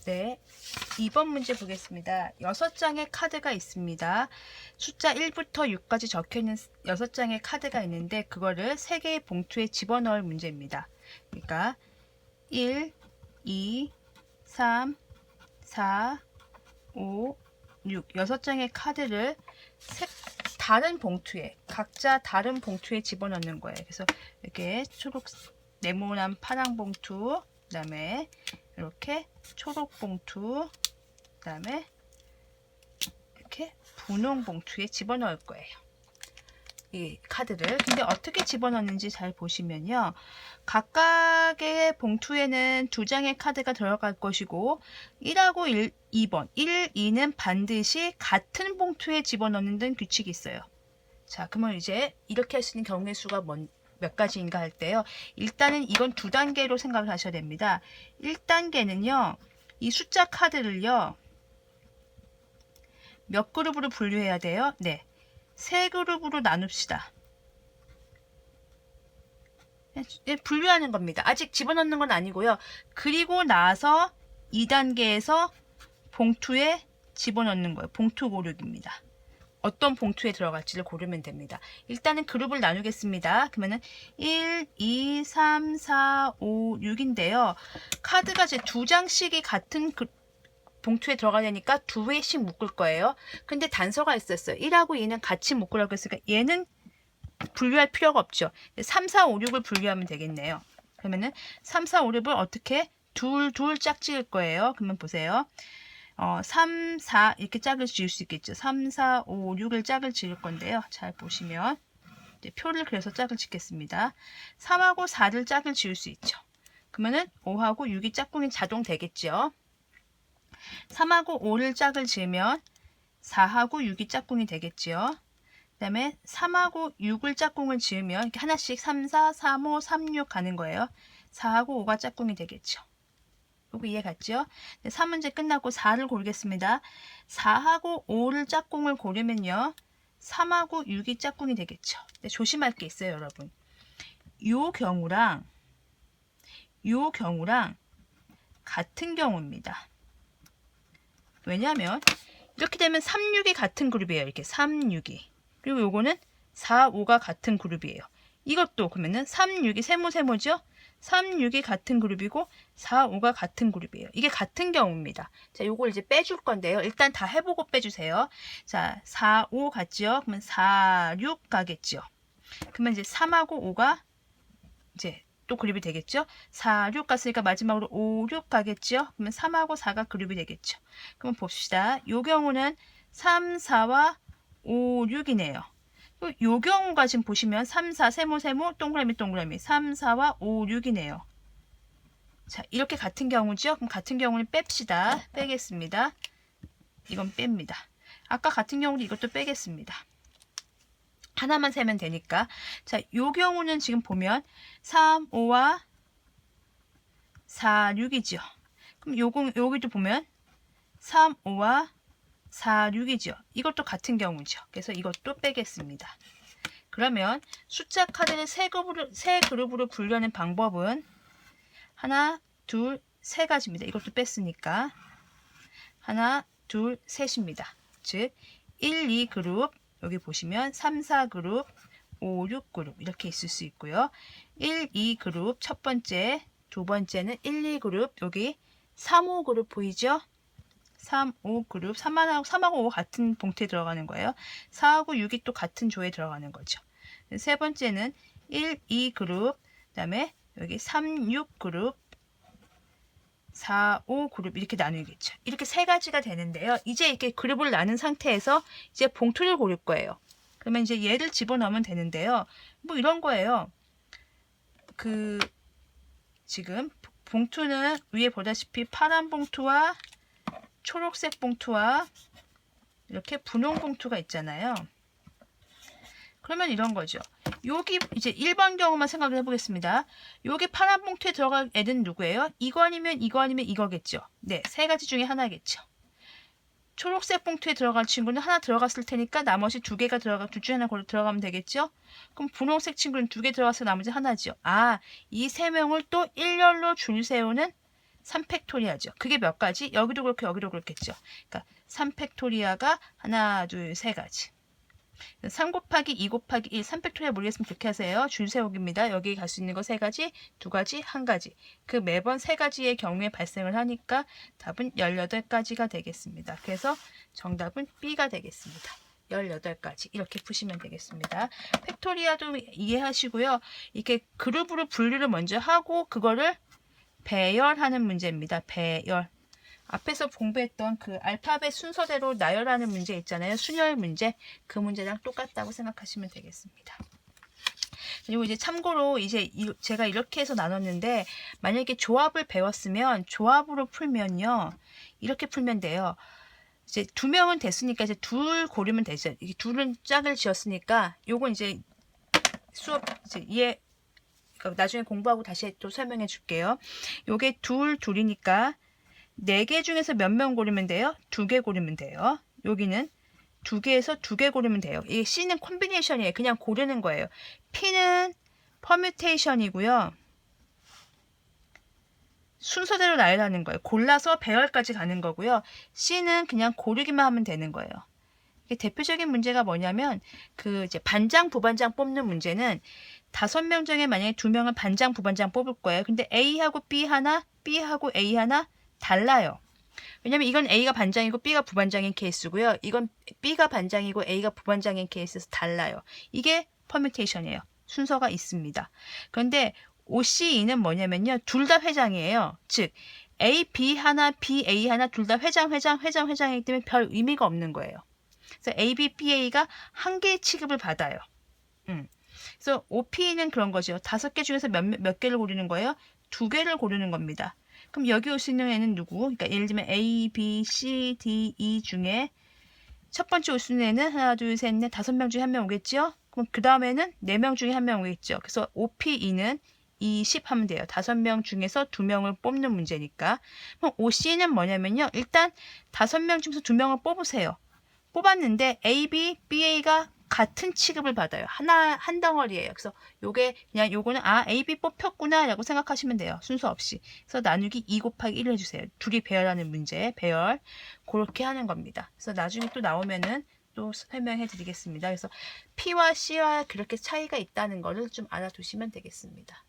네, 2번 문제 보겠습니다. 6장의 카드가 있습니다. 숫자 1부터 6까지 적혀있는 6장의 카드가 있는데 그거를 3개의 봉투에 집어넣을 문제입니다. 그러니까 1, 2, 3, 4, 5, 6 6장의 카드를 다른 봉투에 각자 다른 봉투에 집어넣는 거예요. 그래서 이렇게 초록 네모난 파랑 봉투, 그 다음에 이렇게 초록 봉투, 그 다음에 이렇게 분홍 봉투에 집어넣을 거예요. 이 카드를. 근데 어떻게 집어넣는지 잘 보시면요. 각각의 봉투에는 2장의 카드가 들어갈 것이고 1하고 2번, 1, 2는 반드시 같은 봉투에 집어넣는 등 규칙이 있어요. 자, 그러면 이제 이렇게 할 수 있는 경우의 수가 몇 가지인가 할 때요. 일단은 이건 2단계로 생각을 하셔야 됩니다. 1단계는요. 이 숫자 카드를요. 몇 그룹으로 분류해야 돼요? 네. 3그룹으로 나눕시다. 분류하는 겁니다. 아직 집어넣는 건 아니고요. 그리고 나서 2단계에서 봉투에 집어넣는 거예요. 봉투 고르기입니다. 어떤 봉투에 들어갈지를 고르면 됩니다. 일단은 그룹을 나누겠습니다. 그러면은 1, 2, 3, 4, 5, 6인데요. 카드가 이제 2장씩이 같은 봉투에 들어가려니까 2회씩 묶을 거예요. 근데 단서가 있었어요. 1하고 2는 같이 묶으라고 했으니까 얘는 분류할 필요가 없죠. 3, 4, 5, 6을 분류하면 되겠네요. 그러면은 3, 4, 5, 6을 어떻게 둘 짝지을 거예요. 그러면 보세요. 3, 4 이렇게 짝을 지을 수 있겠죠. 3, 4, 5, 6을 짝을 지을 건데요. 잘 보시면 이제 표를 그려서 짝을 짓겠습니다. 3하고 4를 짝을 지을 수 있죠. 그러면은 5하고 6이 짝꿍이 자동 되겠죠. 3하고 5를 짝을 지으면 4하고 6이 짝꿍이 되겠죠. 그 다음에 3하고 6을 짝꿍을 지으면 이렇게 하나씩 3, 4, 3, 5, 3, 6 가는 거예요. 4하고 5가 짝꿍이 되겠죠. 요거 이해 갔죠? 3문제 끝나고 4를 고르겠습니다. 4하고 5를 짝꿍을 고르면요. 3하고 6이 짝꿍이 되겠죠. 근데 조심할 게 있어요, 여러분. 요 경우랑 같은 경우입니다. 왜냐하면 이렇게 되면 3, 6이 같은 그룹이에요. 이렇게 3, 6이. 그리고 요거는 4, 5가 같은 그룹이에요. 이것도 그러면은 3, 6이 세모죠? 3, 6이 같은 그룹이고 4, 5가 같은 그룹이에요. 이게 같은 경우입니다. 자, 요걸 이제 빼줄 건데요. 일단 다 해보고 빼주세요. 자, 4, 5 같죠? 그러면 4, 6 가겠죠? 그러면 이제 3하고 5가 이제 또 그룹이 되겠죠? 4, 6 갔으니까 마지막으로 5, 6 가겠죠? 그러면 3하고 4가 그룹이 되겠죠? 그럼 봅시다. 요 경우는 3, 4와 5, 6이네요. 요 경우가 지금 보시면 3, 4, 세모, 동그라미, 3, 4와 5, 6이네요. 자, 이렇게 같은 경우죠? 그럼 같은 경우는 뺍시다. 빼겠습니다. 이건 뺍니다. 아까 같은 경우도 이것도 빼겠습니다. 하나만 세면 되니까. 자, 요 경우는 지금 보면 3, 5와 4, 6이죠. 그럼 여기도 보면 3, 5와 4, 6이죠. 이것도 같은 경우죠. 그래서 이것도 빼겠습니다. 그러면 숫자 카드를 세 그룹으로 분류하는 방법은 하나, 둘, 세 가지입니다. 이것도 뺐으니까 하나, 둘, 셋입니다. 즉 1, 2 그룹, 여기 보시면 3, 4 그룹, 5, 6 그룹 이렇게 있을 수 있고요. 1, 2 그룹 첫 번째, 두 번째는 1, 2 그룹, 여기 3, 5 그룹 보이죠? 3, 5 그룹, 3하고 5가 같은 봉투에 들어가는 거예요. 4하고 6이 또 같은 조에 들어가는 거죠. 세 번째는 1, 2 그룹, 그 다음에 여기 3, 6 그룹, 4, 5 그룹 이렇게 나누겠죠. 이렇게 세 가지가 되는데요. 이제 이렇게 그룹을 나눈 상태에서 이제 봉투를 고를 거예요. 그러면 이제 얘를 집어넣으면 되는데요. 뭐 이런 거예요. 지금 봉투는 위에 보다시피 파란 봉투와 초록색 봉투와 이렇게 분홍 봉투가 있잖아요. 그러면 이런 거죠. 여기 이제 1번 경우만 생각을 해보겠습니다. 여기 파란 봉투에 들어갈 애는 누구예요? 이거 아니면 이거겠죠. 네, 세 가지 중에 하나겠죠. 초록색 봉투에 들어갈 친구는 하나 들어갔을 테니까 나머지 둘 중에 하나 들어가면 되겠죠. 그럼 분홍색 친구는 2개 들어가서 나머지 하나죠. 아, 이 세 명을 또 일렬로 줄 세우는 3팩토리아죠. 그게 몇 가지? 여기도 그렇고 여기도 그렇겠죠. 그러니까 3팩토리아가 하나, 둘, 세 가지. 3 곱하기 2 곱하기 1, 3팩토리아 모르겠으면 그렇게 하세요. 줄 세우기입니다. 여기 갈 수 있는 거 세 가지, 두 가지, 한 가지. 그 매번 세 가지의 경우에 발생을 하니까 답은 18가지가 되겠습니다. 그래서 정답은 B가 되겠습니다. 18가지 이렇게 푸시면 되겠습니다. 팩토리아도 이해하시고요. 이렇게 그룹으로 분류를 먼저 하고 그거를 배열하는 문제입니다. 배열. 앞에서 공부했던 그 알파벳 순서대로 나열하는 문제 있잖아요. 순열 문제. 그 문제랑 똑같다고 생각하시면 되겠습니다. 그리고 이제 참고로 이제 제가 이렇게 해서 나눴는데 만약에 조합을 배웠으면 조합으로 풀면요. 이렇게 풀면 돼요. 이제 2명은 됐으니까 이제 둘 고르면 되죠. 이게 둘은 짝을 지었으니까 요건 이제 수업 이제 이해 나중에 공부하고 다시 또 설명해 줄게요. 요게 둘이니까 4개 중에서 몇 명 고르면 돼요? 2개 고르면 돼요. 여기는 2개에서 2개 고르면 돼요. 이 C는 콤비네이션이에요. 그냥 고르는 거예요. P는 퍼뮤테이션이고요. 순서대로 나열하는 거예요. 골라서 배열까지 가는 거고요. C는 그냥 고르기만 하면 되는 거예요. 이게 대표적인 문제가 뭐냐면 그 이제 반장, 부반장 뽑는 문제는 5명 중에 만약에 2명은 반장, 부반장 뽑을 거예요. 근데 A하고 B 하나, B하고 A 하나 달라요. 왜냐면 이건 A가 반장이고 B가 부반장인 케이스고요. 이건 B가 반장이고 A가 부반장인 케이스에서 달라요. 이게 퍼뮤테이션이에요. 순서가 있습니다. 그런데 OCE는 뭐냐면요. 둘 다 회장이에요. 즉 A, B 하나, B, A 하나 둘 다 회장이기 때문에 별 의미가 없는 거예요. 그래서 A, B, B, A가 한 개의 취급을 받아요. 그래서 OP는 그런 거죠. 5개 중에서 몇 개를 고르는 거예요? 2개를 고르는 겁니다. 그럼 여기 올 수 있는 애는 누구? 그러니까 예를 들면 A, B, C, D, E 중에 첫 번째 올 수 있는 애는 하나, 둘, 셋, 넷, 5명 중에 한 명 오겠죠? 그럼 그 다음에는 4명 중에 한 명 오겠죠? 그래서 OPE는 20 하면 돼요. 5명 중에서 2명을 뽑는 문제니까. 그럼 OC는 뭐냐면요. 일단 5명 중에서 2명을 뽑으세요. 뽑았는데 A, B, BA가 같은 취급을 받아요. 한 덩어리예요. 그래서 요거는 A, B 뽑혔구나 라고 생각하시면 돼요. 순서 없이. 그래서 나누기 2 곱하기 1을 해주세요. 둘이 배열하는 문제, 배열. 그렇게 하는 겁니다. 그래서 나중에 또 나오면은 또 설명해 드리겠습니다. 그래서 P와 C와 그렇게 차이가 있다는 거를 좀 알아두시면 되겠습니다.